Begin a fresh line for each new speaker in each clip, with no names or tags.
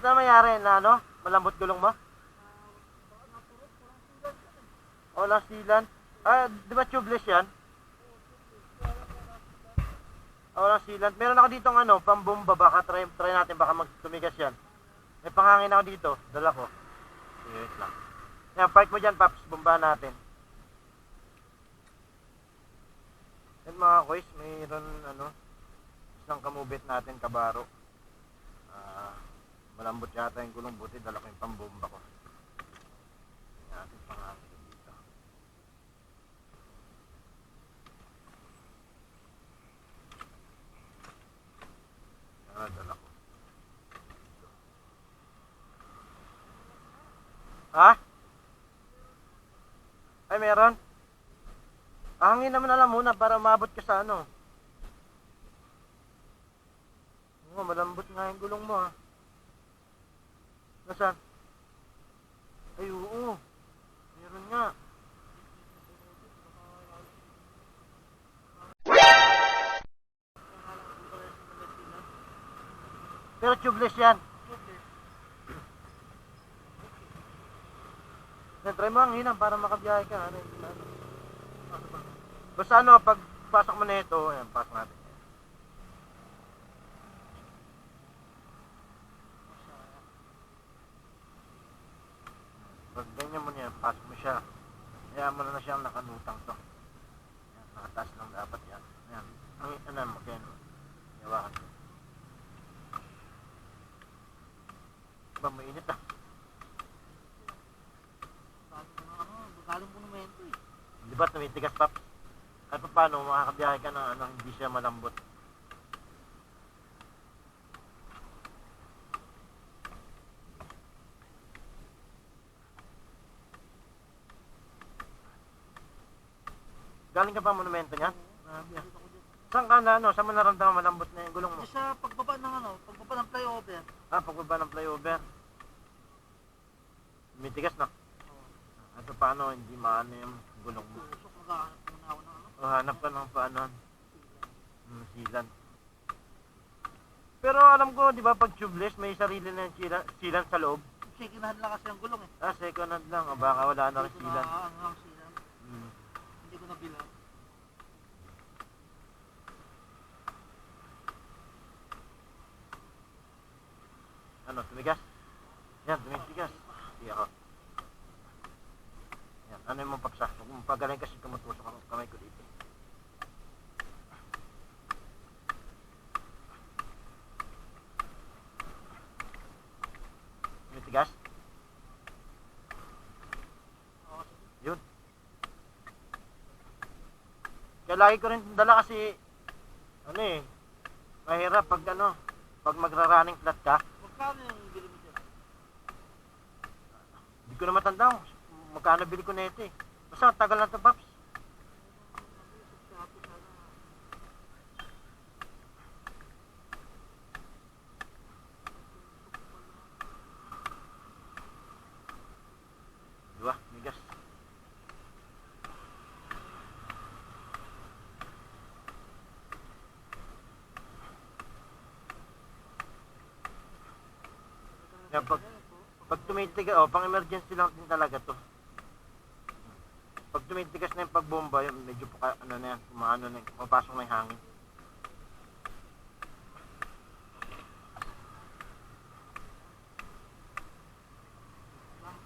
Ba't na mayari na ano? Malambot gulong mo? Walang sealant. Ah, di ba tubeless yan? Ah, walang sealant. Meron ako dito ng ano, pambomba. Baka try natin, baka magtumigas yan. May panghangin ako dito. Dala ko. Sige, wait lang. Yan, park mo dyan, Paps. Bomba natin. Yan mga koys, mayroon ano, isang kamubit natin, kabaro. Malambot yata yung gulong, buti dala ko yung pambomba ko. Yan natin panghangin dito. Yan, dala ko. Ha? Ay, meron? Hangin naman na lang muna para maabot ka sa ano. Malambot nga yung gulong mo, ha. Nasaan? Ay, oo. Meron nga. Pero tubeless yan. Try mo ang hinang para makabiyahe ka. Basta ano, pag pasok mo na ito, ayan, pasok natin. Pag ganyan mo niya, pasok mo siya. Kaya mo na siyang nakanutang to. Ayan, nakataas lang dapat yan. Ayan, ang ano, magkano. Yawakan ko. Ba, mainit ah.
Galing monumento eh.
Di ba tumitigas, Paps? Kahit pa paano, makakabiyahe ka na ano, hindi siya malambot. Galing ka pa monumento niyan? Saan ka na ano? Saan mo naramdaman malambot na yung gulong mo?
Sa pagbaba ng ano, pagbaba ng flyover.
Ah, pagbaba ng flyover. Mitigas na. At paano hindi maano yung gulong mo?
Tusok, maghahanap muna ako ng ano.
O hanap ka ng paano? Sealant. Pero alam ko, di ba pag tubeless, may sarili na yung sealant sa loob?
Second hand lang kasi ang gulong eh.
Ah, second hand lang. O baka wala na rin
Hindi ko
sealant.
ang sealant. Hindi ko nabilang.
Ano, tumigas? Yan, tumigas. Hindi ako. Yan, ano yung mga paksa? Kung pagaling kasi tumutusok ang kamay ko dito. Tumitigas? Yun. Kaya lagi ko rin dala kasi, ano eh, mahirap pag ano, pag magra-running flat ka.
Magkano yung bili mo dyan?
Hindi ko na matanda kung magkano bili ko na ito eh. Basta tagal na ito, Paps. Diba? Migas. Kaya pag tumitigas, oh, pang emergency lang din talaga to. Pag tumitigas na yung pagbomba, yung medyo ano na yan, kumaano na, mapasok na yung hangin.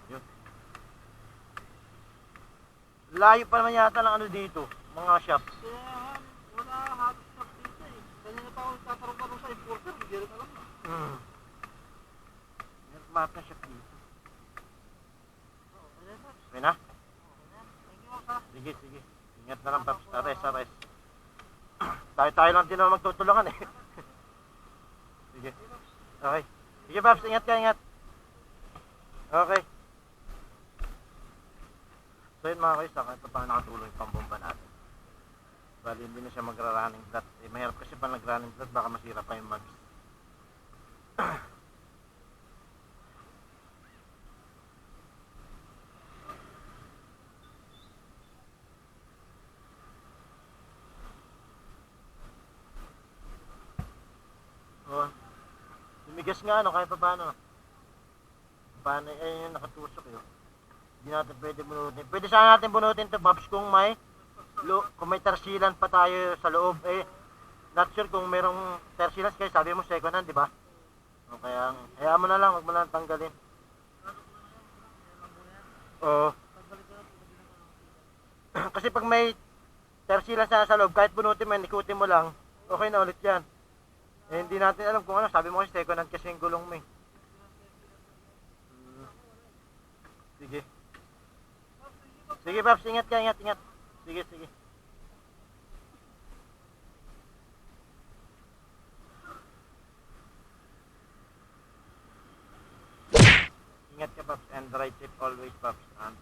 Yun. Layo pa naman yata ng ano dito, mga shop.
Kaya wala halos na dito eh. Kanina pa ako tatarong-tarong sa importer, hindi rin alam na.
Map na shop dito.
Oo, ayan na.
Okay na?
Thank you, Maka.
Sige, sige. Ingat na lang, Paps. Ares, ares. Tayo-tayo lang din naman magtutulungan eh. Sige. Okay. Sige, Paps. Ingat ka, ingat. Okay. So yun mga guys, kahit pa paano nakatulong yung pambomba natin. Bali, hindi na siya magra-running flat. Eh, mahirap kasi pa nag-running flat, baka masira pa yung mags. Oh, tumigas nga ano, kahit pa paano. Paano, ayun yung nakatusok yun. Hindi natin pwede bunutin. Pwede sana natin bunutin to, Paps, kung kung may tersilan pa tayo sa loob. Eh, not sure kung merong tersilan, kaya sabi mo second hand, di ba? O kaya, hayaan mo na lang, huwag mo na lang tanggalin. Oo. Kasi pag may tersilan sana sa loob, kahit bunutin mo, ikutin mo lang, okay na ulit yan. Eh, hindi natin alam kung ano, sabi mo kasi second hand kasi yung gulong mo eh. Sige. Sige, Paps, ingat ka, ingat, ingat. Sige, sige. Ingat ka, Paps, and ride safe always, Paps. And